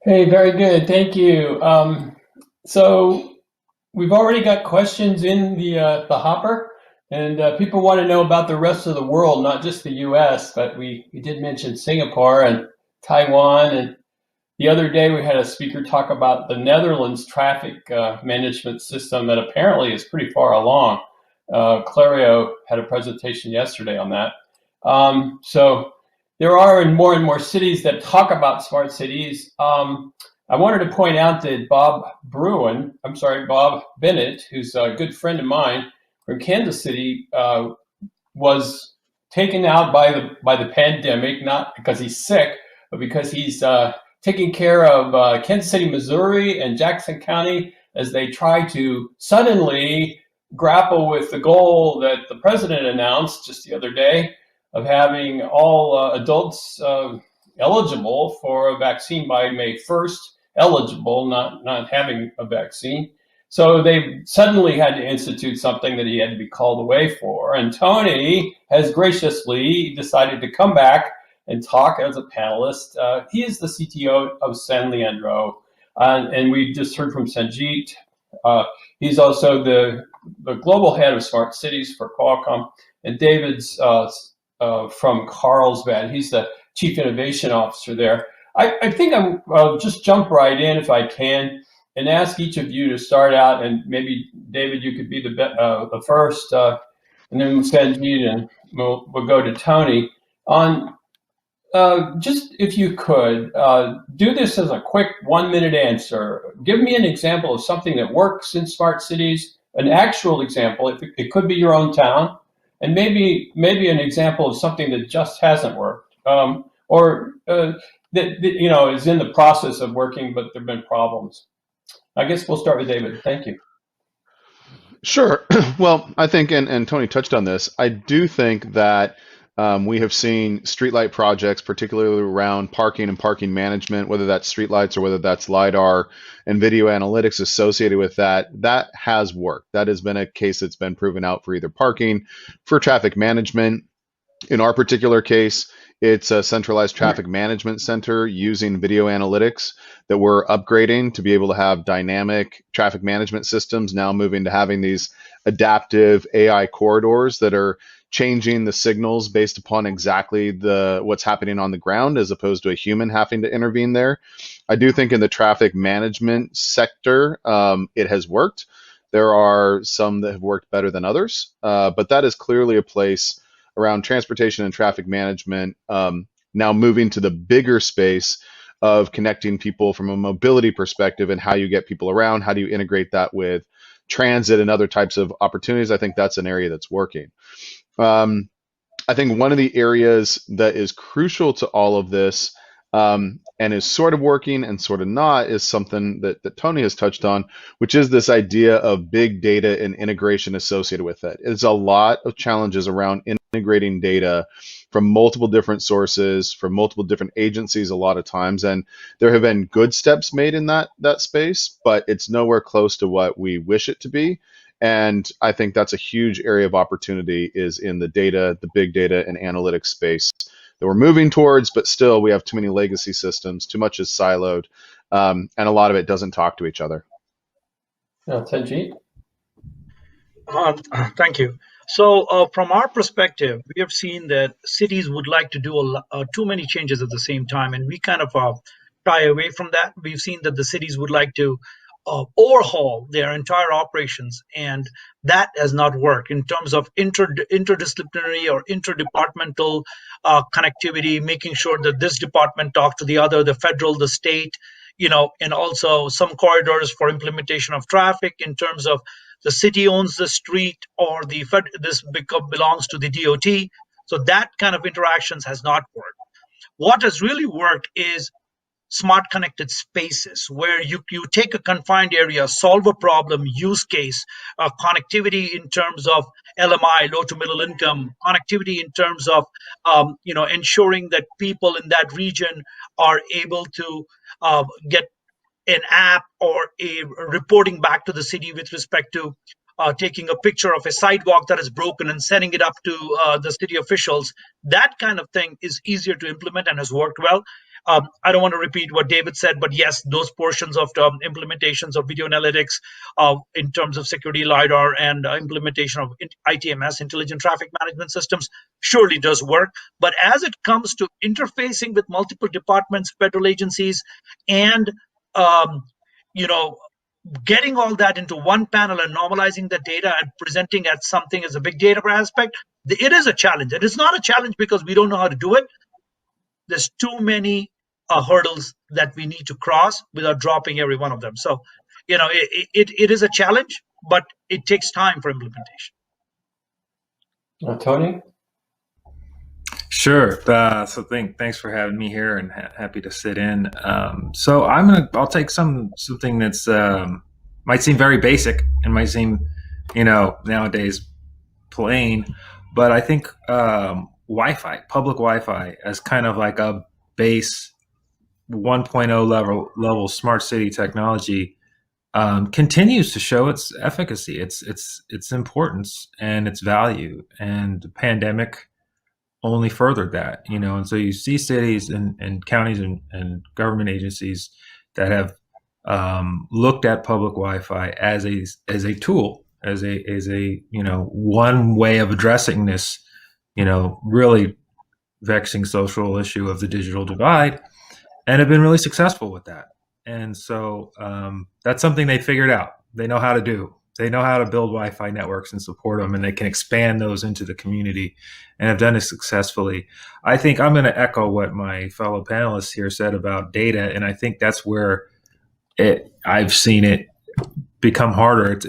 Hey, very good. Thank you. So we've already got questions in the hopper, and people want to know about the rest of the world, not just the U.S. But we did mention Singapore and Taiwan, and the other day we had a speaker talk about the Netherlands traffic management system that apparently is pretty far along. Clario had a presentation yesterday on that. So there are more and more cities that talk about smart cities. I wanted to point out that Bob Bennett, who's a good friend of mine from Kansas City, was taken out by the pandemic, not because he's sick, but because he's taking care of Kansas City, Missouri, and Jackson County as they try to suddenly grapple with the goal that the president announced just the other day of having all adults eligible for a vaccine by May 1st, eligible, not having a vaccine. So they suddenly had to institute something that he had to be called away for. And Tony has graciously decided to come back and talk as a panelist. He is the CTO of San Leandro. And we just heard from Sanjeet. He's also the global head of smart cities for Qualcomm. And David's from Carlsbad. He's the chief innovation officer there. I think I'll just jump right in if I can and ask each of you to start out, and maybe David, you could be the first, and then Sanjeet, and we'll go to Tony on just if you could do this as a quick 1 minute answer. Give me an example of something that works in smart cities, an actual example. It could be your own town, and maybe an example of something that just hasn't worked, or that is in the process of working, but there've been problems. I guess we'll start with David. Thank you. Sure. Well, I think, and Tony touched on this, I do think that we have seen streetlight projects, particularly around parking and parking management, whether that's streetlights or whether that's LiDAR and video analytics associated with that, that has worked. That has been a case that's been proven out for either parking, for traffic management. In our particular case, it's a centralized traffic management center using video analytics that we're upgrading to be able to have dynamic traffic management systems, now moving to having these adaptive AI corridors that are changing the signals based upon exactly what's happening on the ground as opposed to a human having to intervene there. I do think in the traffic management sector, it has worked. There are some that have worked better than others, but that is clearly a place around transportation and traffic management, now moving to the bigger space of connecting people from a mobility perspective and how you get people around, how do you integrate that with transit and other types of opportunities. I think that's an area that's working. I think one of the areas that is crucial to all of this, and is sort of working and sort of not, is something that Tony has touched on, which is this idea of big data and integration associated with it. It's a lot of challenges around integrating data from multiple different sources, from multiple different agencies a lot of times. And there have been good steps made in that space, but it's nowhere close to what we wish it to be. And I think that's a huge area of opportunity, is in the data, the big data and analytics space that we're moving towards, but still we have too many legacy systems, too much is siloed, and a lot of it doesn't talk to each other. Sanjeet? Thank you. So from our perspective, we have seen that cities would like to do too many changes at the same time, and we kind of shy away from that. We've seen that the cities would like to overhaul their entire operations, and that has not worked in terms of interdisciplinary or interdepartmental connectivity, making sure that this department talks to the other, the federal, the state, and also some corridors for implementation of traffic in terms of the city owns the street or this belongs to the DOT. So that kind of interactions has not worked. What has really worked is smart connected spaces where you take a confined area, solve a problem, use case, connectivity in terms of LMI, low to middle income, connectivity in terms of ensuring that people in that region are able to get an app or a reporting back to the city with respect to taking a picture of a sidewalk that is broken and sending it up to the city officials. That kind of thing is easier to implement and has worked well. I don't want to repeat what David said, but yes, those portions of implementations of video analytics in terms of security LiDAR and implementation of ITMS, intelligent traffic management systems, surely does work. But as it comes to interfacing with multiple departments, federal agencies, and um, you know, getting all that into one panel and normalizing the data and presenting at something as a big data aspect, it is a challenge. And it's not a challenge because we don't know how to do it. There's too many hurdles that we need to cross without dropping every one of them. So, it is a challenge, but it takes time for implementation. Tony? Sure. Thanks for having me here, and happy to sit in. So I'll take something that's might seem very basic and might seem, nowadays plain, but I think Wi-Fi, public Wi-Fi, as kind of like a base 1.0 level smart city technology, continues to show its efficacy, its importance, and its value. And the pandemic only furthered that, and so you see cities and counties and government agencies that have looked at public Wi-Fi as a tool, as a one way of addressing this really vexing social issue of the digital divide, and have been really successful with that. And so that's something they figured out. They know how to do. They know how to build Wi-Fi networks and support them, and they can expand those into the community, and have done it successfully. I think I'm going to echo what my fellow panelists here said about data, and I think that's where I've seen it become harder.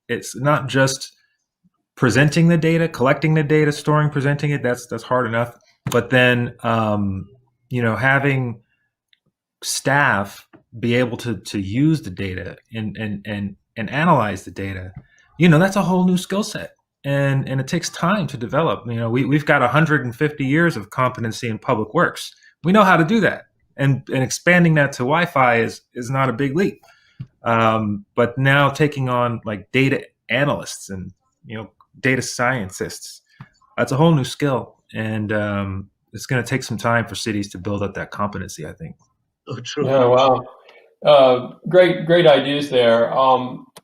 It's not just presenting the data, collecting the data, storing, presenting it. That's hard enough. But then having staff be able to use the data and analyze the data, that's a whole new skill set, and it takes time to develop. We've got 150 years of competency in public works. We know how to do that, and expanding that to Wi-Fi is not a big leap. But now taking on like data analysts and data scientists, that's a whole new skill, and it's going to take some time for cities to build up that competency, I think. Oh, true. Yeah, wow. Great ideas there.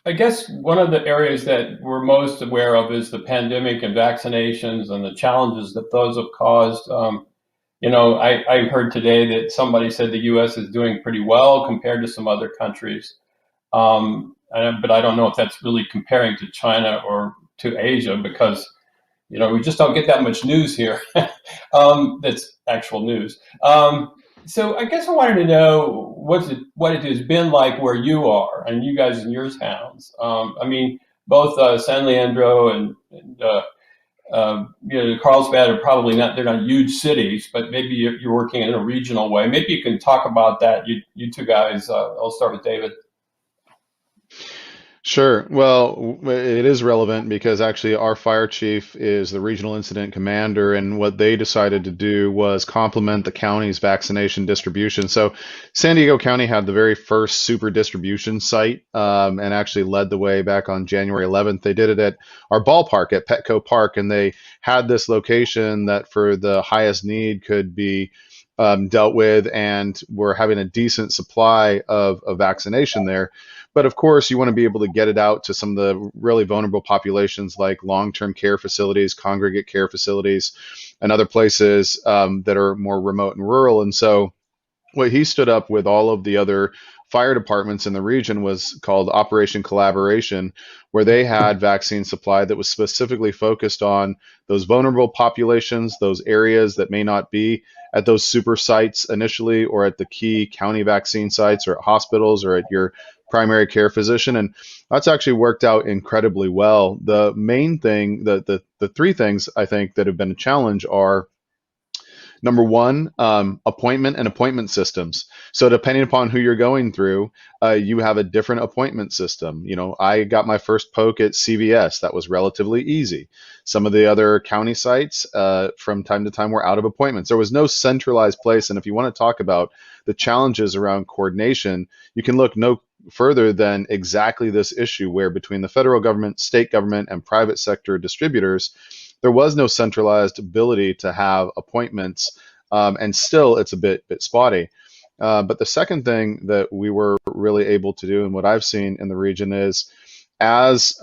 I guess one of the areas that we're most aware of is the pandemic and vaccinations and the challenges that those have caused. I heard today that somebody said the U.S. is doing pretty well compared to some other countries. But I don't know if that's really comparing to China or to Asia, because we just don't get that much news here. That's actual news. So I guess I wanted to know what it has been like where you are and you guys in your towns. Both San Leandro and Carlsbad are probably they're not huge cities, but maybe you're working in a regional way. Maybe you can talk about that, you two guys. I'll start with David. Sure. Well, it is relevant because actually our fire chief is the regional incident commander, and what they decided to do was complement the county's vaccination distribution. So San Diego County had the very first super distribution site, and actually led the way back on January 11th. They did it at our ballpark at Petco Park, and they had this location that for the highest need could be dealt with, and we're having a decent supply of vaccination there. But of course, you want to be able to get it out to some of the really vulnerable populations like long-term care facilities, congregate care facilities, and other places that are more remote and rural. And so what he stood up with all of the other fire departments in the region was called Operation Collaboration, where they had vaccine supply that was specifically focused on those vulnerable populations, those areas that may not be at those super sites initially, or at the key county vaccine sites, or at hospitals, or at your primary care physician. And that's actually worked out incredibly well. The main thing, the three things I think that have been a challenge are: number one, appointment and appointment systems. So depending upon who you're going through, you have a different appointment system. I got my first poke at CVS. That was relatively easy. Some of the other county sites, from time to time, were out of appointments. There was no centralized place. And if you want to talk about the challenges around coordination, you can look no further than exactly this issue, where between the federal government, state government, and private sector distributors, there was no centralized ability to have appointments, and still it's a bit spotty. But the second thing that we were really able to do, and what I've seen in the region, is as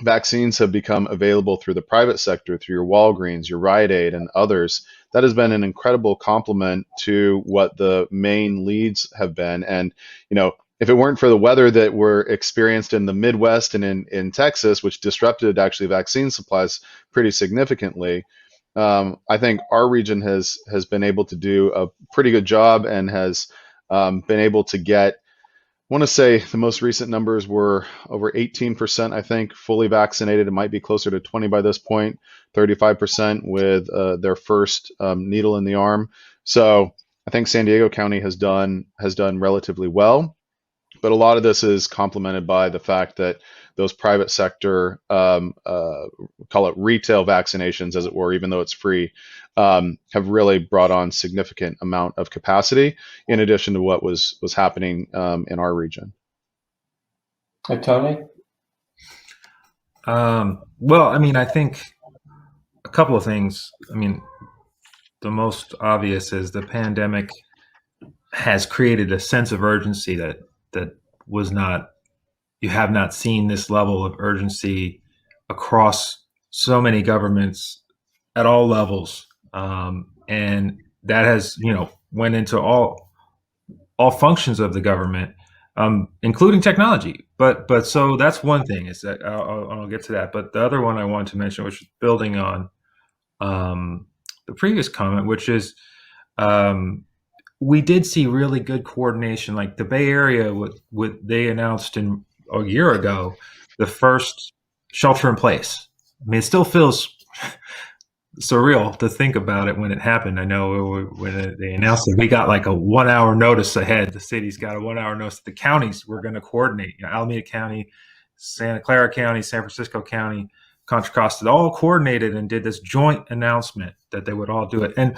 vaccines have become available through the private sector, through your Walgreens, your Rite Aid, and others, that has been an incredible complement to what the main leads have been. And, if it weren't for the weather that were experienced in the Midwest and in Texas, which disrupted actually vaccine supplies pretty significantly, I think our region has been able to do a pretty good job and has been able to get. I want to say the most recent numbers were over 18%, I think, fully vaccinated. It might be closer to 20 by this point, 35% with their first needle in the arm. So I think San Diego County has done relatively well. But a lot of this is complemented by the fact that those private sector, call it retail vaccinations, as it were, even though it's free, have really brought on significant amount of capacity in addition to what was happening in our region. Hey, Tony? Well, I mean, I think a couple of things. I mean, the most obvious is the pandemic has created a sense of urgency that was not, you have not seen this level of urgency across so many governments at all levels. And that has, went into all functions of the government, including technology. But so that's one thing, is that I'll get to that. But the other one I wanted to mention, which is building on the previous comment, which is we did see really good coordination. Like the Bay Area, they announced a year ago the first shelter in place. I mean, it still feels surreal to think about it when it happened. I know when they announced it, we got like a 1 hour notice ahead. The city's got a 1 hour notice. The counties were going to coordinate. Alameda County, Santa Clara County, San Francisco County, Contra Costa, all coordinated and did this joint announcement that they would all do it. And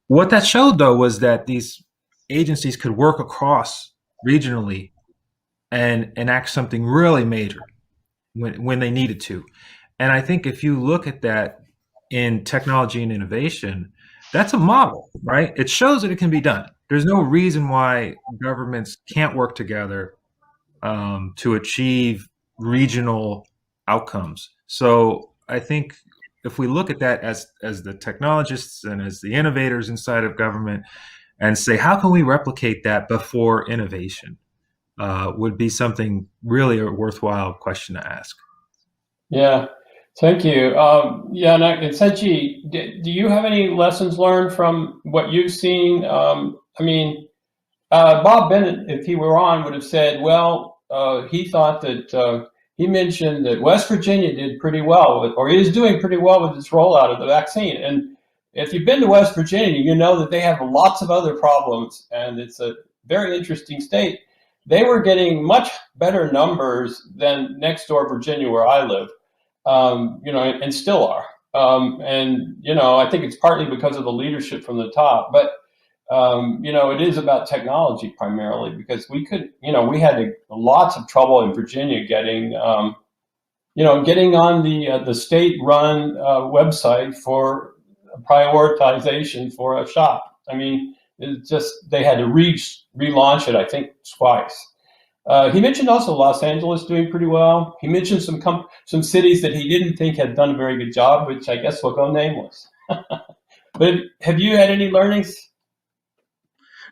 what that showed, though, was that these agencies could work across regionally and enact something really major when they needed to. And I think if you look at that in technology and innovation, that's a model, right? It shows that it can be done. There's no reason why governments can't work together to achieve regional outcomes. So I think if we look at that as the technologists and as the innovators inside of government and say, how can we replicate that before innovation, would be something really a worthwhile question to ask. Yeah, thank you. And Sanjeet, do you have any lessons learned from what you've seen? Bob Bennett, if he were on, would have said, well, he thought that he mentioned that West Virginia did pretty well, or is doing pretty well with its rollout of the vaccine. And if you've been to West Virginia, you know that they have lots of other problems, and it's a very interesting state. They were getting much better numbers than next door Virginia, where I live, and still are. I think it's partly because of the leadership from the top, but it is about technology primarily, because we had lots of trouble in Virginia getting on the state-run website for prioritization for a shop. I mean, it's just, they had to relaunch it, I think, twice. He mentioned also Los Angeles doing pretty well. He mentioned some cities that he didn't think had done a very good job, which I guess will go nameless. But have you had any learnings?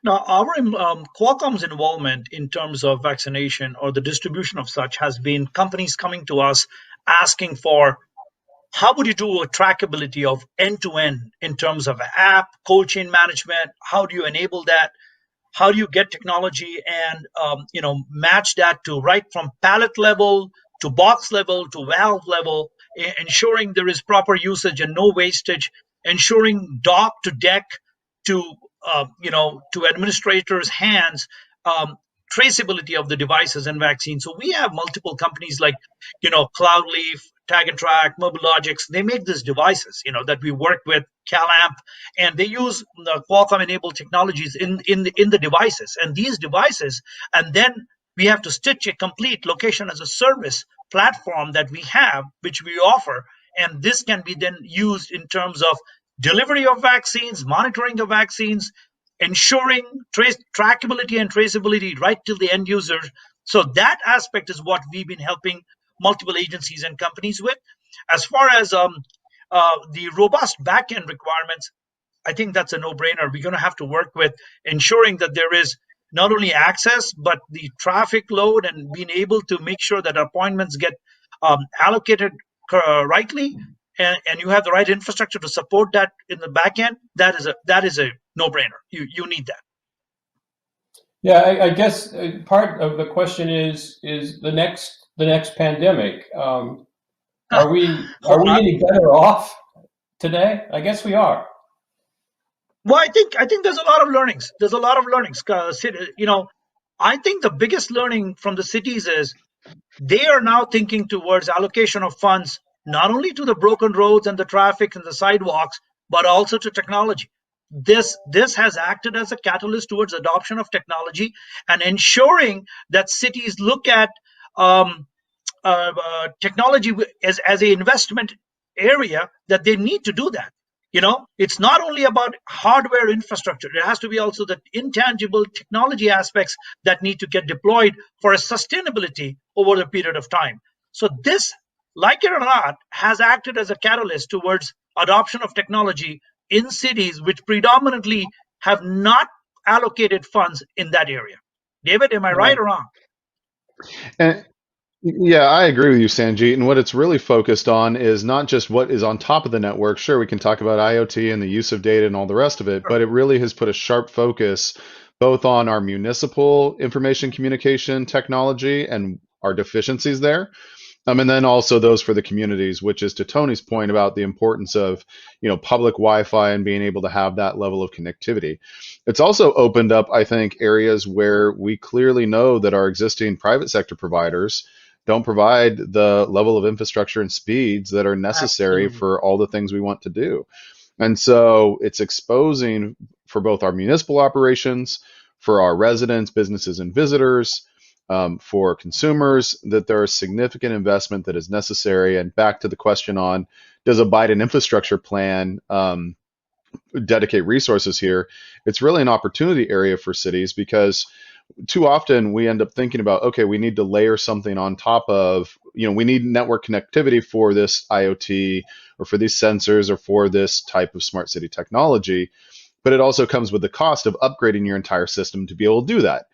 Now, our Qualcomm's involvement in terms of vaccination or the distribution of such has been companies coming to us asking for, how would you do a trackability of end-to-end in terms of app, cold chain management? How do you enable that? How do you get technology and match that to right from pallet level to box level to valve level, ensuring there is proper usage and no wastage, ensuring dock to deck to administrators' hands, traceability of the devices and vaccines. So we have multiple companies like, Cloudleaf, Tag and Track, Mobilogix. They make these devices, that we work with, CalAmp, and they use the Qualcomm-enabled technologies in the devices. And these devices, and then we have to stitch a complete location as a service platform that we have, which we offer. And this can be then used in terms of delivery of vaccines, monitoring of vaccines, ensuring trackability and traceability right to the end user. So that aspect is what we've been helping multiple agencies and companies with. As far as the robust backend requirements, I think that's a no-brainer. We're going to have to work with ensuring that there is not only access, but the traffic load and being able to make sure that appointments get allocated rightly, and you have the right infrastructure to support that in the back end. That is a no-brainer. You need that. Yeah, I guess part of the question is the next pandemic. Are we any better off today? I guess we are. Well, I think there's a lot of learnings. There's a lot of learnings. I think the biggest learning from the cities is they are now thinking towards allocation of funds, not only to the broken roads and the traffic and the sidewalks, but also to technology. This has acted as a catalyst towards adoption of technology and ensuring that cities look at technology as an investment area, that they need to do that. It's not only about hardware infrastructure. It has to be also the intangible technology aspects that need to get deployed for a sustainability over a period of time. So this, like it or not, has acted as a catalyst towards adoption of technology in cities which predominantly have not allocated funds in that area. David, am I right or wrong? And yeah, I agree with you, Sanjeet. And what it's really focused on is not just what is on top of the network. Sure, we can talk about IoT and the use of data and all the rest of it, but it really has put a sharp focus both on our municipal information communication technology and our deficiencies there. And then also those for the communities, which is to Tony's point about the importance of, public Wi-Fi and being able to have that level of connectivity. It's also opened up, I think, areas where we clearly know that our existing private sector providers don't provide the level of infrastructure and speeds that are necessary for all the things we want to do. And so it's exposing for both our municipal operations, for our residents, businesses, and visitors, for consumers, that there is significant investment that is necessary. And back to the question on, does a Biden infrastructure plan dedicate resources here? It's really an opportunity area for cities, because too often we end up thinking about, okay, we need to layer something on top of, we need network connectivity for this IoT or for these sensors or for this type of smart city technology. But it also comes with the cost of upgrading your entire system to be able to do that.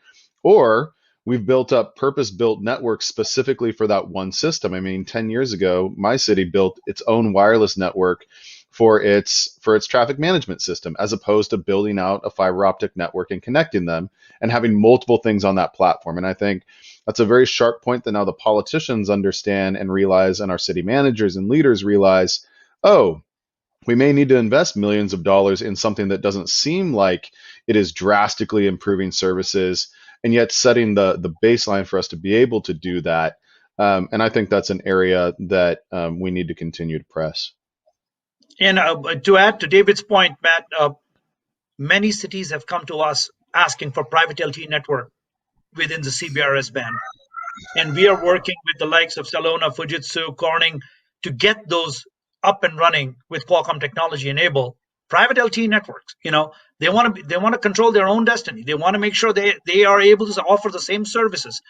Or we've built up purpose-built networks specifically for that one system. I mean, 10 years ago, my city built its own wireless network for its traffic management system, as opposed to building out a fiber optic network and connecting them and having multiple things on that platform. And I think that's a very sharp point that now the politicians understand and realize, and our city managers and leaders realize, oh, we may need to invest millions of dollars in something that doesn't seem like it is drastically improving services, and yet setting the baseline for us to be able to do that. And I think that's an area that we need to continue to press. And to add to David's point, Matt, many cities have come to us asking for private LTE network within the CBRS band. And we are working with the likes of Salona, Fujitsu, Corning to get those up and running with Qualcomm technology enable private LTE networks. They want to control their own destiny. They want to make sure they are able to offer the same services.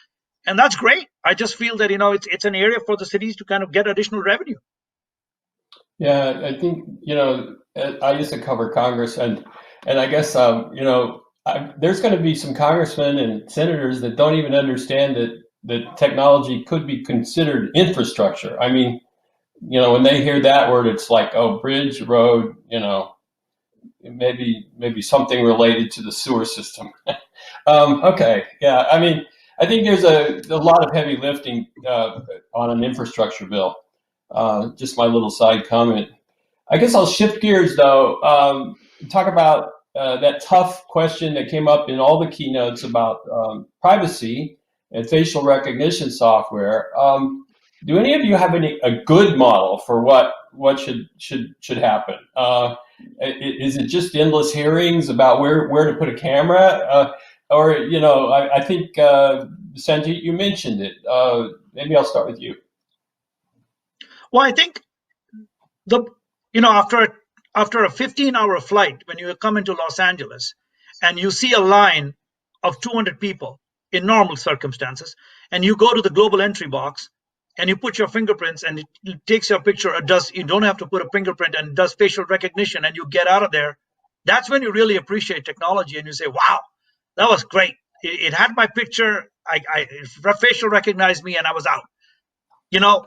And that's great. I just feel that it's an area for the cities to kind of get additional revenue. Yeah, I think I used to cover Congress, and I guess there's going to be some congressmen and senators that don't even understand that technology could be considered infrastructure. I mean, when they hear that word, it's like, oh, bridge, road, maybe something related to the sewer system. Okay, yeah. I mean, I think there's a lot of heavy lifting on an infrastructure bill. Just my little side comment. I guess I'll shift gears though. Talk about that tough question that came up in all the keynotes about privacy and facial recognition software. Do any of you have a good model for what should happen? Is it just endless hearings about where to put a camera? Or I think Sanjeet, you mentioned it. Maybe I'll start with you. Well, I think after a 15-hour flight, when you come into Los Angeles and you see a line of 200 people in normal circumstances, and you go to the global entry box and you put your fingerprints and it takes your picture, it does, you don't have to put a fingerprint, and it does facial recognition, and you get out of there. That's when you really appreciate technology and you say, wow, that was great. It had my picture, facial recognized me, and I was out. You know,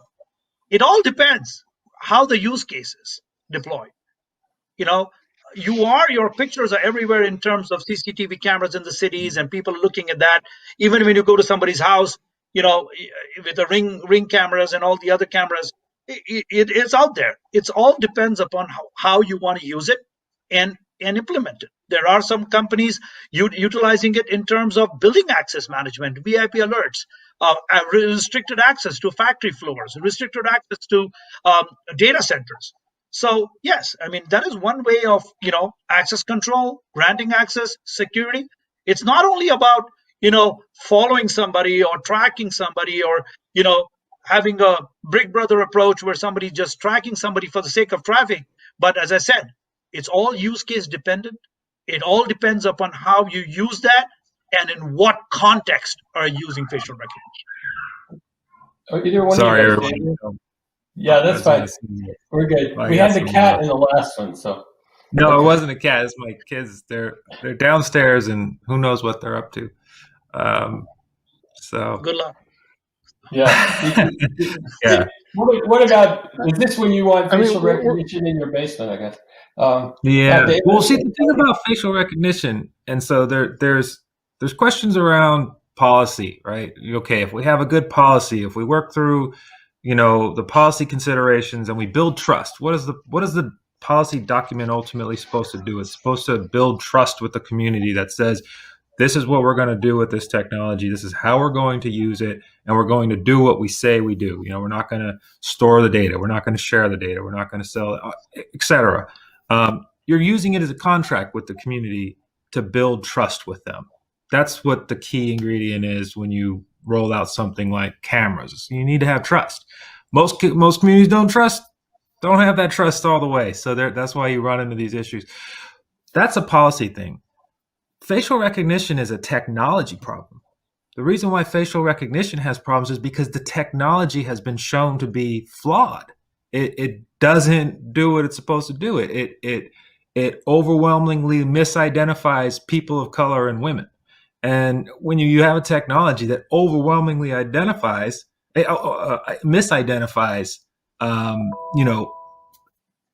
it all depends how the use case is deployed. You know, your pictures are everywhere in terms of CCTV cameras in the cities, and people are looking at that. Even when you go to somebody's house, with the ring cameras and all the other cameras, it's out there. It's all depends upon how you want to use it and implement it. There are some companies utilizing it in terms of building access management, VIP alerts, restricted access to factory floors, restricted access to data centers. So yes, I mean, that is one way of access control, granting access, security. It's not only about following somebody or tracking somebody, or having a Big Brother approach where somebody just tracking somebody for the sake of traffic. But as I said, it's all use case dependent. It all depends upon how you use that and in what context are you using facial recognition. Either one Sorry, of you guys, everyone. yeah, that's fine. We're good. We had the cat in the last one, so. No, it wasn't a cat. It's my kids. They're downstairs, and who knows what they're up to. So good luck. Yeah. Yeah. What about, is this when you want facial recognition in your basement, I guess? Yeah. Well, see, the thing about facial recognition, and so there's questions around policy, right? Okay, if we have a good policy, if we work through, the policy considerations and we build trust, what is the policy document ultimately supposed to do? It's supposed to build trust with the community that says, this is what we're going to do with this technology. This is how we're going to use it, and we're going to do what we say we do. We're not going to store the data. We're not going to share the data. We're not going to sell it, etc. You're using it as a contract with the community to build trust with them. That's what the key ingredient is when you roll out something like cameras. You need to have trust. Most communities don't have that trust all the way. So that's why you run into these issues. That's a policy thing. Facial recognition is a technology problem. The reason why facial recognition has problems is because the technology has been shown to be flawed. It doesn't do what it's supposed to do. It overwhelmingly misidentifies people of color and women. And when you have a technology that overwhelmingly misidentifies,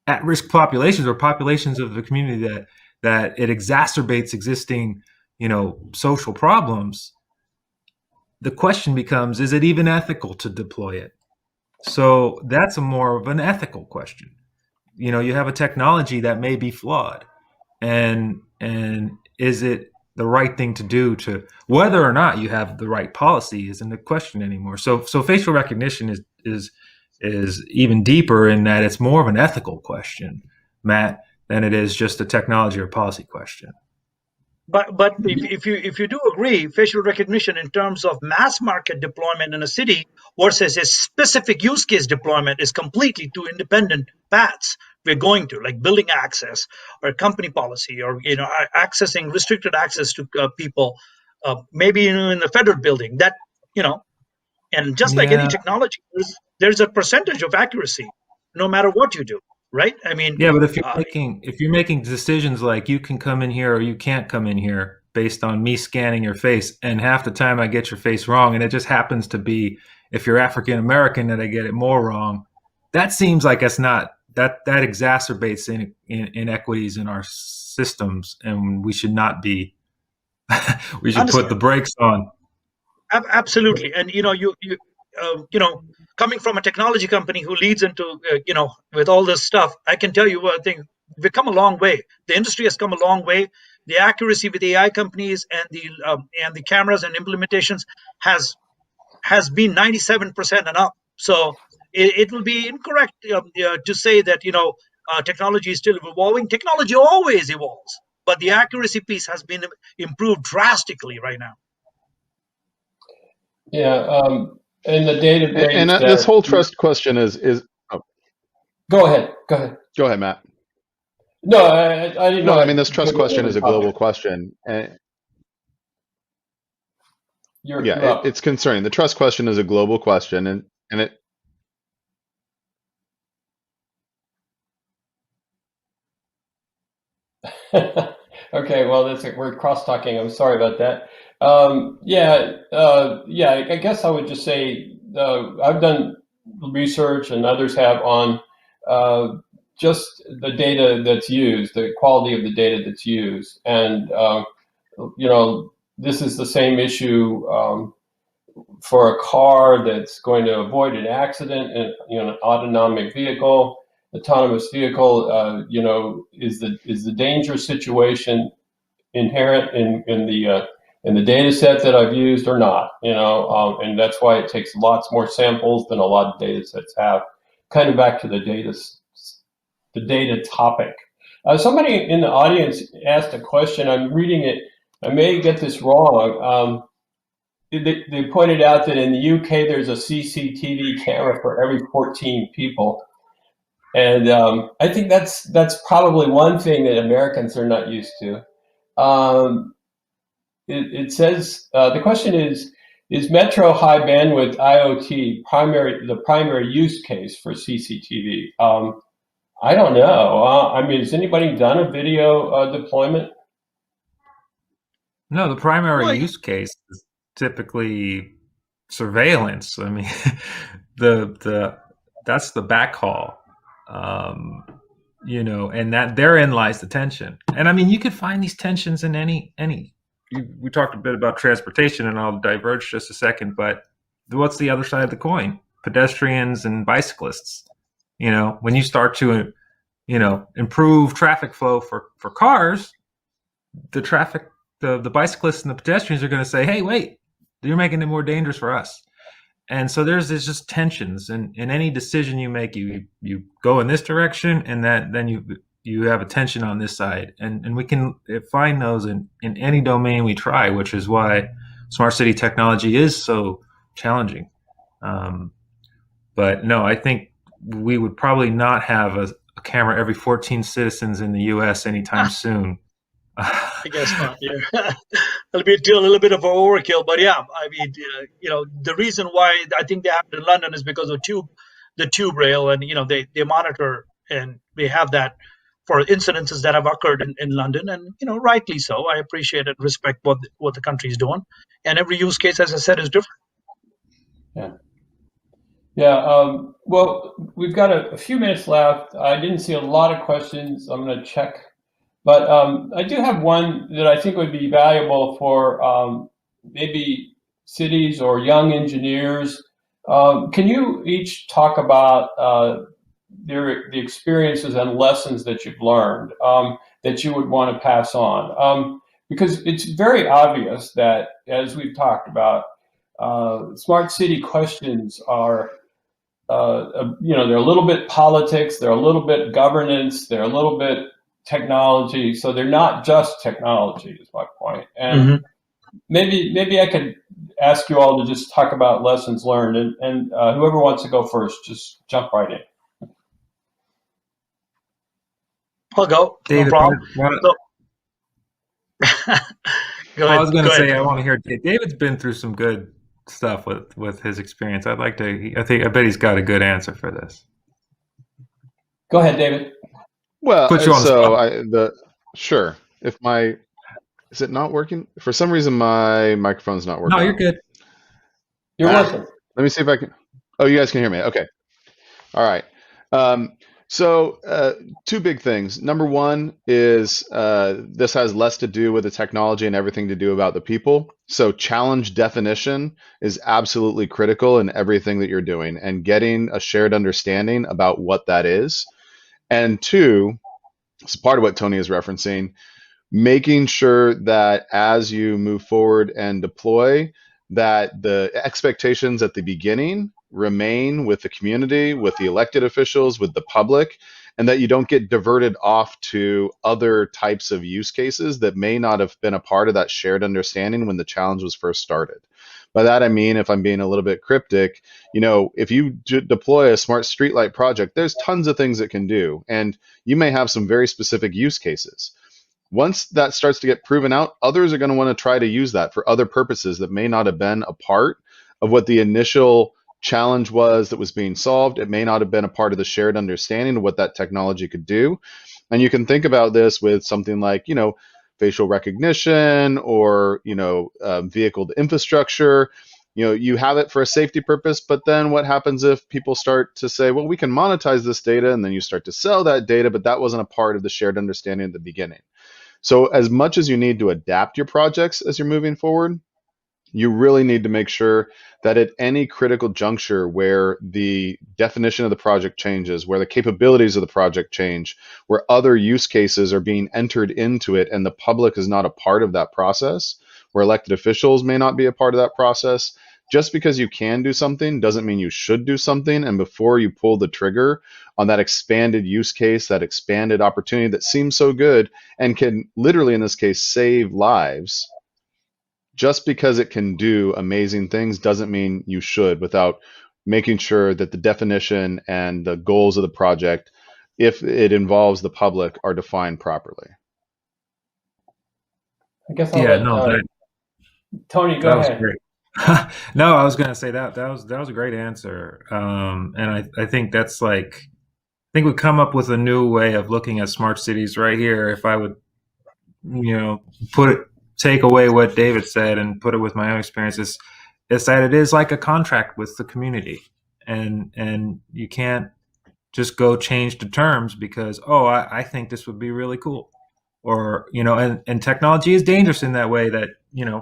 at-risk populations or populations of the community that it exacerbates existing, social problems, the question becomes, is it even ethical to deploy it? So that's more of an ethical question. You have a technology that may be flawed, and is it the right thing to do? To whether or not you have the right policy isn't a question anymore. So facial recognition is even deeper in that it's more of an ethical question, Matt, than it is just a technology or policy question. But if you do agree, facial recognition in terms of mass market deployment in a city versus a specific use case deployment is completely two independent paths we're going to, like building access or company policy, or accessing restricted access to people, maybe in the federal building. That and just like any technology, there's a percentage of accuracy, no matter what you do. Right? I mean, yeah, but if you're making decisions like you can come in here or you can't come in here based on me scanning your face, and half the time I get your face wrong, and it just happens to be if you're African American that I get it more wrong, that seems like it's not that exacerbates inequities in our systems, and we should not be. We should put the brakes on. Absolutely, and coming from a technology company who leads into with all this stuff, I can tell you one thing: we've come a long way. The industry has come a long way. The accuracy with AI companies and the cameras and implementations has been 97% and up. So it will be incorrect to say that technology is still evolving. Technology always evolves, but the accuracy piece has been improved drastically right now. Yeah, in the database. And this whole trust question is. Oh. Go ahead, Go ahead, Matt. No, I didn't No, know I that mean, this you trust came in question with is a a global topic. question. And yeah, You're up. it's concerning. The trust question is a global question, and it Okay, well, we're cross talking. I'm sorry about that. Yeah. I guess I would just say I've done research, and others have on uh, just the data that's used, the quality of the data that's used, and this is the same issue. For a car that's going to avoid an accident, and an autonomous vehicle, is the dangerous situation inherent in the data set that I've used or not? And that's why it takes lots more samples than a lot of data sets have. Kind of back to the data topic. Somebody in the audience asked a question. I'm reading it. I may get this wrong. They pointed out that in the UK there's a CCTV camera for every 14 people, and I think that's probably one thing that Americans are not used to. Um, it says the question is Metro high bandwidth IoT the primary use case for CCTV? I don't know. I mean, has anybody done a video deployment? No, the primary Well, use case is typically surveillance. I mean, the that's the backhaul, um, and that therein lies the tension. And I mean, you could find these tensions in any. We talked a bit about transportation, and I'll diverge just a second. But what's the other side of the coin? Pedestrians and bicyclists. When you start to improve traffic flow for cars, the traffic, the bicyclists and the pedestrians are going to say, "Hey, wait, you're making it more dangerous for us." And so there's just tensions, and in any decision you make, you go in this direction, and then you have a tension on this side, and we can find those in any domain we try, which is why smart city technology is so challenging. Um, but no, I think we would probably not have a camera every 14 citizens in the U.S. anytime soon. I guess not. Yeah, it'll be a little bit of an overkill, but yeah, I mean, the reason why I think they have it in London is because of the tube rail, and they monitor, and they have that for incidences that have occurred in London, and rightly so. I appreciate and respect what the country is doing, and every use case, as I said, is different. Yeah. Yeah. Well, we've got a few minutes left. I didn't see a lot of questions. I'm going to check. But I do have one that I think would be valuable for maybe cities or young engineers. Can you each talk about the experiences and lessons that you've learned that you would want to pass on? Because it's very obvious that, as we've talked about, smart city questions are they're a little bit politics, they're a little bit governance, they're a little bit technology. So they're not just technology, is my point. And Hmm. maybe I could ask you all to just talk about lessons learned, and whoever wants to go first, just jump right in. I'll go, no David, problem. So, go I ahead, was going go to ahead. say I want to hear David's been through some good stuff with his experience. I'd like to. I bet he's got a good answer for this. Go ahead, David. well, Put you on the so spot. I the sure. If my Is it not working? For some reason, my microphone's not No, working you're on. good. You're Ah, working. let me see if I can. Oh, you guys can hear me. Okay. All right. Um, so, two big things. Number one is this has less to do with the technology and everything to do about the people. So, challenge definition is absolutely critical in everything that you're doing, and getting a shared understanding about what that is. And two, it's part of what Tony is referencing, making sure that as you move forward and deploy, that the expectations at the beginning remain with the community, with the elected officials, with the public, and that you don't get diverted off to other types of use cases that may not have been a part of that shared understanding when the challenge was first started. By that, I mean, if I'm being a little bit cryptic, if you deploy a smart streetlight project, there's tons of things it can do. And you may have some very specific use cases. Once that starts to get proven out, others are going to want to try to use that for other purposes that may not have been a part of what the initial challenge was that was being solved. It may not have been a part of the shared understanding of what that technology could do. And you can think about this with something like, facial recognition or, vehicle infrastructure. You have it for a safety purpose, but then what happens if people start to say, well, we can monetize this data, and then you start to sell that data, but that wasn't a part of the shared understanding at the beginning. So as much as you need to adapt your projects as you're moving forward, you really need to make sure that at any critical juncture where the definition of the project changes, where the capabilities of the project change, where other use cases are being entered into it and the public is not a part of that process, where elected officials may not be a part of that process, just because you can do something doesn't mean you should do something. And before you pull the trigger on that expanded use case, that expanded opportunity that seems so good and can literally, in this case, save lives, just because it can do amazing things doesn't mean you should, without making sure that the definition and the goals of the project, if it involves the public, are defined properly. I guess I'll Yeah, let no, Tony go that was ahead. great. No, I was gonna say that was a great answer, and I think that's like, I think we come up with a new way of looking at smart cities right here. If I would, take away what David said and put it with my own experiences, is that it is like a contract with the community, and you can't just go change the terms because, oh, I think this would be really cool, or and technology is dangerous in that way that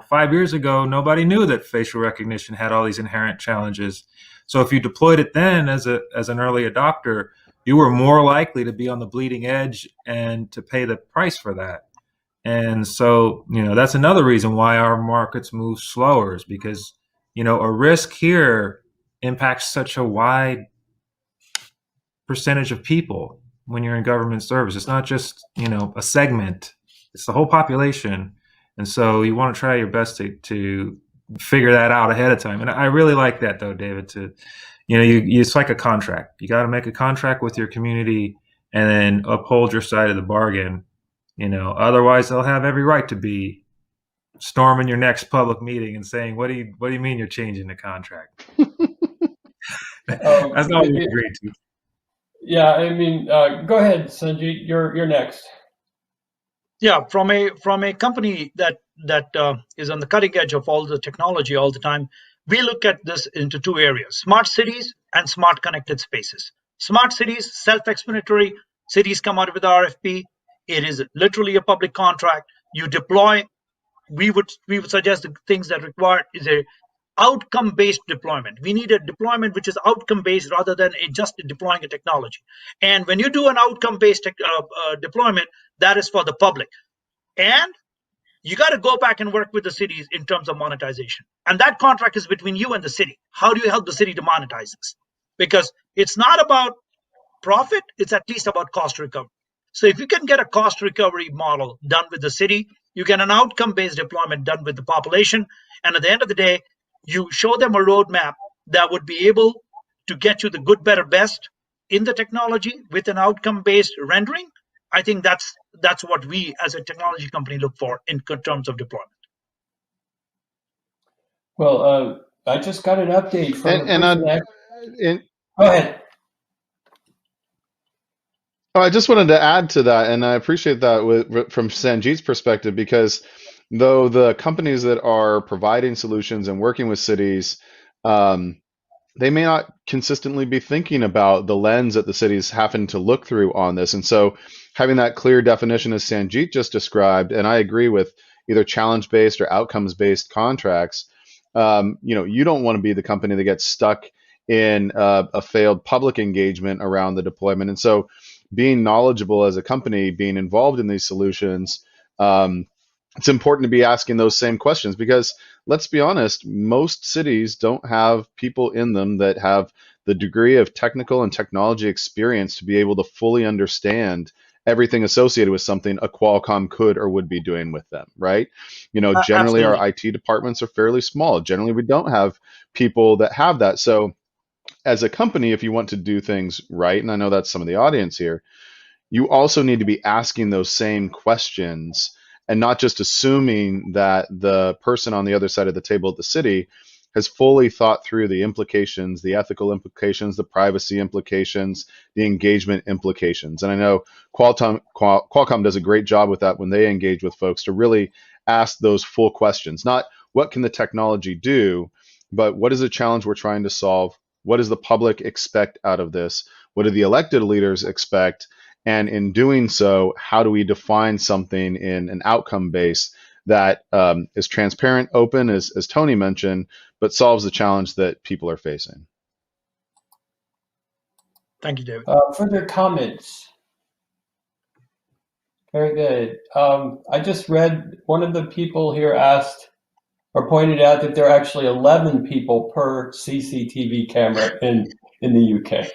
5 years ago nobody knew that facial recognition had all these inherent challenges. So if you deployed it then as an early adopter, you were more likely to be on the bleeding edge and to pay the price for that. And so, that's another reason why our markets move slower, is because, a risk here impacts such a wide percentage of people when you're in government service. It's not just, a segment, it's the whole population. And so you want to try your best to figure that out ahead of time. And I really like that, though, David, it's like a contract. You got to make a contract with your community and then uphold your side of the bargain. Otherwise they'll have every right to be storming your next public meeting and saying, "What do you mean you're changing the contract?" That's not what we agreed to. Yeah, I mean, go ahead, Sanjeet. You're next. Yeah, from a company that is on the cutting edge of all the technology all the time, we look at this into two areas: smart cities and smart connected spaces. Smart cities, self-explanatory. Cities come out with RFP. It is literally a public contract. You deploy. We would suggest the things that require is a outcome-based deployment. We need a deployment which is outcome-based rather than just deploying a technology. And when you do an outcome-based deployment, that is for the public. And you got to go back and work with the cities in terms of monetization. And that contract is between you and the city. How do you help the city to monetize this? Because it's not about profit, it's at least about cost recovery. So if you can get a cost recovery model done with the city, you get an outcome-based deployment done with the population, and at the end of the day, you show them a roadmap that would be able to get you the good, better, best in the technology with an outcome-based rendering. I think that's what we as a technology company look for in terms of deployment. Well, I just got an update from go ahead. I just wanted to add to that, and I appreciate that from Sanjeet's perspective, because though the companies that are providing solutions and working with cities, they may not consistently be thinking about the lens that the cities happen to look through on this. And so having that clear definition, as Sanjeet just described, and I agree with either challenge-based or outcomes-based contracts, you don't want to be the company that gets stuck in a failed public engagement around the deployment. And so being knowledgeable as a company, being involved in these solutions, it's important to be asking those same questions, because let's be honest, most cities don't have people in them that have the degree of technical and technology experience to be able to fully understand everything associated with something a Qualcomm could or would be doing with them, right? Generally our Absolutely. IT departments are fairly small. Generally, we don't have people that have that. So as a company, if you want to do things right, and I know that's some of the audience here, you also need to be asking those same questions and not just assuming that the person on the other side of the table at the city has fully thought through the implications, the ethical implications, the privacy implications, the engagement implications. And I know Qualcomm does a great job with that when they engage with folks to really ask those full questions. Not what can the technology do, but what is the challenge we're trying to solve? What does the public expect out of this? What do the elected leaders expect? And in doing so, how do we define something in an outcome base that is transparent, open, as Tony mentioned, but solves the challenge that people are facing? Thank you, David. Further comments? Very good. I just read one of the people here asked or pointed out that there are actually 11 people per CCTV camera in the UK.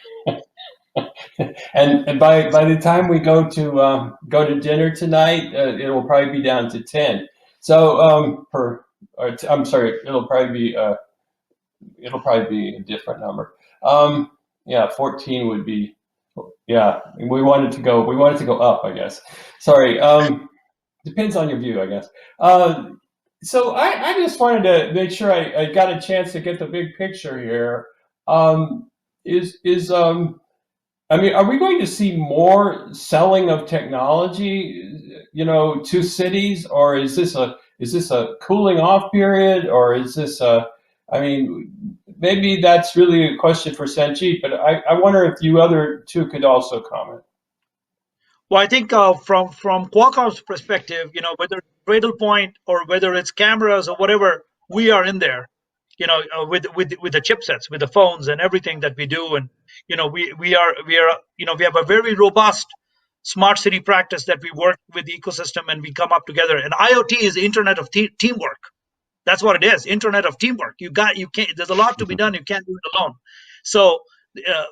and by the time we go to dinner tonight, it will probably be down to 10. So I'm sorry, it'll probably be a different number. Yeah, 14 would be. Yeah, we wanted to go up, I guess. Sorry. Depends on your view, I guess. So I just wanted to make sure I got a chance to get the big picture here. I mean, are we going to see more selling of technology, to cities, or is this a cooling off period, or is this I mean, maybe that's really a question for Sanjeet, but I wonder if you other two could also comment. Well, I think from Qualcomm's perspective, whether it's Cradle Point or whether it's cameras or whatever, we are in there, with the chipsets, with the phones and everything that we do, and we have a very robust smart city practice that we work with the ecosystem and we come up together. And IoT is the internet of teamwork. That's what it is, internet of teamwork. You can't. There's a lot to be done. You can't do it alone. So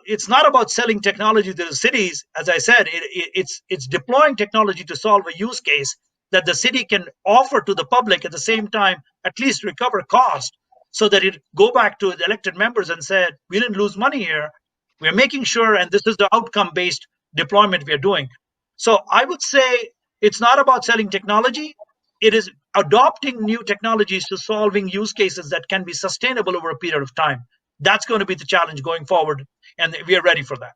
it's not about selling technology to the cities. As I said, it's deploying technology to solve a use case that the city can offer to the public at the same time, at least recover cost, so that it go back to the elected members and said, we didn't lose money here. We're making sure, and this is the outcome-based deployment we are doing. So I would say it's not about selling technology. It is adopting new technologies to solving use cases that can be sustainable over a period of time. That's going to be the challenge going forward, and we are ready for that.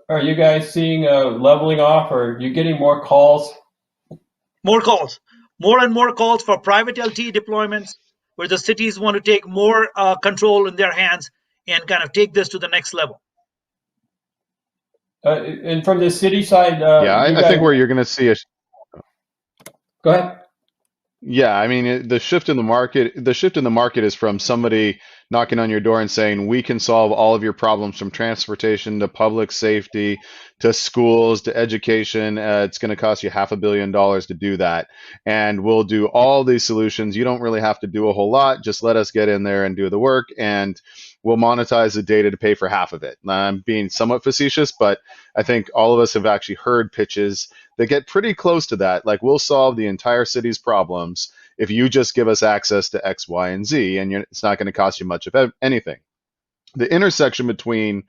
Are you guys seeing leveling off, or are you getting more calls? More calls, more and more calls for private LTE deployments, where the cities want to take more control in their hands and kind of take this to the next level. And from the city side, I think where you're going to see Go ahead. Yeah, I mean, the shift in the market is from somebody knocking on your door and saying, we can solve all of your problems from transportation to public safety to schools to education. It's going to cost you $500 million to do that. And we'll do all these solutions. You don't really have to do a whole lot. Just let us get in there and do the work, and we'll monetize the data to pay for half of it. I'm being somewhat facetious, but I think all of us have actually heard pitches that get pretty close to that. Like, we'll solve the entire city's problems if you just give us access to X, Y, and Z, and it's not going to cost you much of anything. The intersection between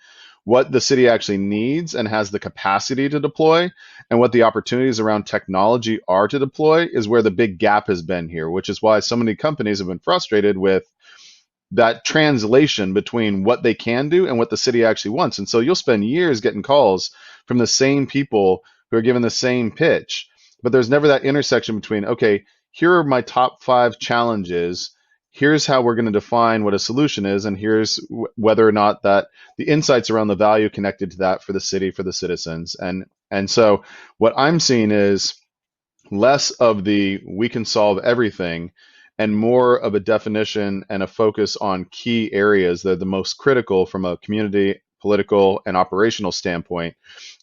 what the city actually needs and has the capacity to deploy and what the opportunities around technology are to deploy is where the big gap has been here, which is why so many companies have been frustrated with that translation between what they can do and what the city actually wants. And so you'll spend years getting calls from the same people who are given the same pitch, but there's never that intersection between, okay, here are my top 5 challenges, here's how we're going to define what a solution is, and here's whether or not that the insights around the value connected to that for the city, for the citizens. And so what I'm seeing is less of the we can solve everything and more of a definition and a focus on key areas that are the most critical from a community, political, and operational standpoint,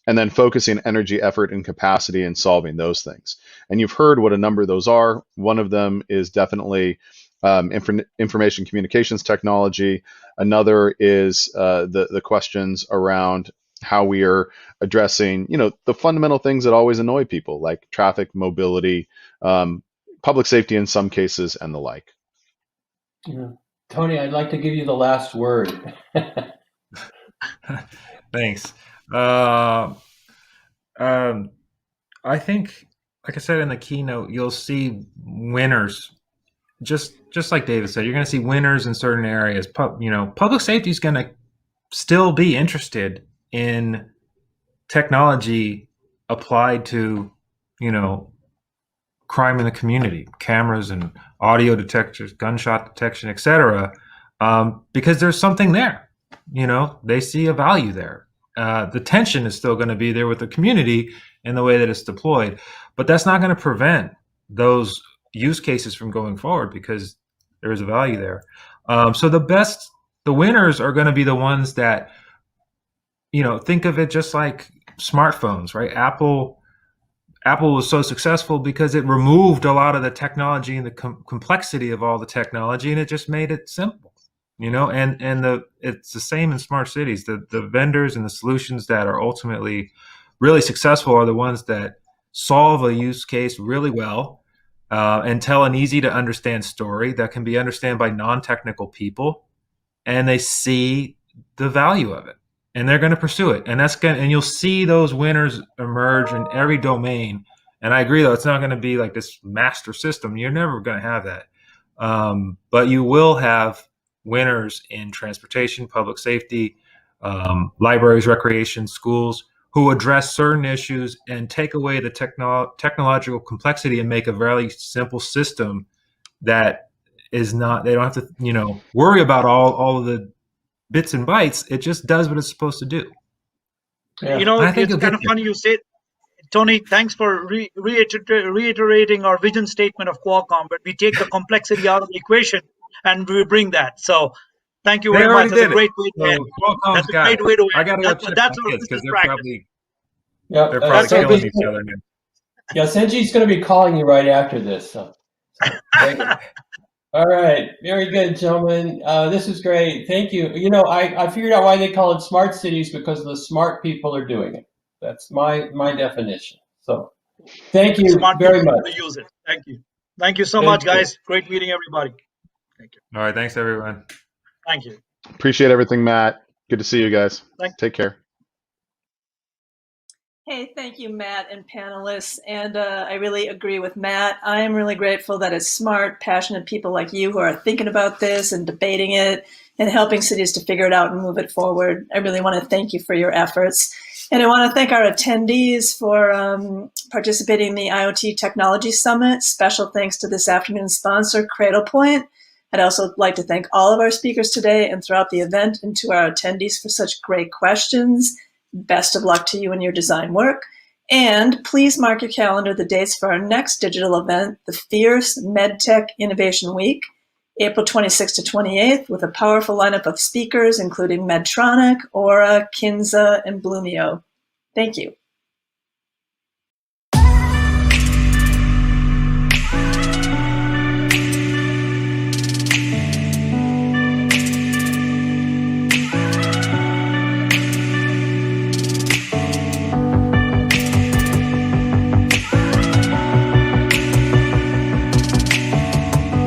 and then focusing energy, effort, and capacity in solving those things. And you've heard what a number of those are. One of them is definitely information communications technology. Another is the questions around how we are addressing, the fundamental things that always annoy people, like traffic, mobility, public safety in some cases, and the like. Yeah. Tony, I'd like to give you the last word. Thanks. I think, like I said in the keynote, you'll see winners. Just like David said, you're going to see winners in certain areas. Public safety is going to still be interested in technology applied to, crime in the community, cameras and audio detectors, gunshot detection, etc. Because there's something there. They see a value there. The tension is still going to be there with the community in the way that it's deployed, but that's not going to prevent those use cases from going forward because there is a value there. So the winners are going to be the ones that, think of it just like smartphones, right? Apple was so successful because it removed a lot of the technology and the complexity of all the technology, and it just made it simple. It's the same in smart cities. The vendors and the solutions that are ultimately really successful are the ones that solve a use case really well and tell an easy to understand story that can be understood by non-technical people, and they see the value of it and they're going to pursue it. And you'll see those winners emerge in every domain. And I agree, though, it's not going to be like this master system. You're never going to have that. But you will have winners in transportation, public safety, libraries, recreation, schools, who address certain issues and take away the technological complexity and make a very simple system that is not, they don't have to, worry about all of the bits and bytes. It just does what it's supposed to do. Yeah. I think it's kind of funny you say, Tony, thanks for reiterating our vision statement of Qualcomm, but we take the complexity out of the equation and we bring that. So thank you very much. That's a great way to end. That's a great way to end. I got to go check that's my kids because they're practice. probably, Yep. they're probably killing each other now. Yeah, Sanjeet's going to be calling you right after this. So. All right. Very good, gentlemen. This is great. Thank you. I figured out why they call it smart cities, because the smart people are doing it. That's my definition. So thank you very much. Use it. Thank you. Thank you so much, guys. Great meeting everybody. Thank you. All right. Thanks, everyone. Thank you. Appreciate everything, Matt. Good to see you guys. Take care. Hey, thank you, Matt and panelists. And I really agree with Matt. I am really grateful that it's smart, passionate people like you who are thinking about this and debating it and helping cities to figure it out and move it forward. I really want to thank you for your efforts. And I want to thank our attendees for participating in the IoT Technologies Summit. Special thanks to this afternoon's sponsor, Cradlepoint. I'd also like to thank all of our speakers today and throughout the event, and to our attendees for such great questions. Best of luck to you in your design work. And please mark your calendar the dates for our next digital event, the Fierce MedTech Innovation Week, April 26th to 28th, with a powerful lineup of speakers, including Medtronic, Aura, Kinza, and Bloomio. Thank you.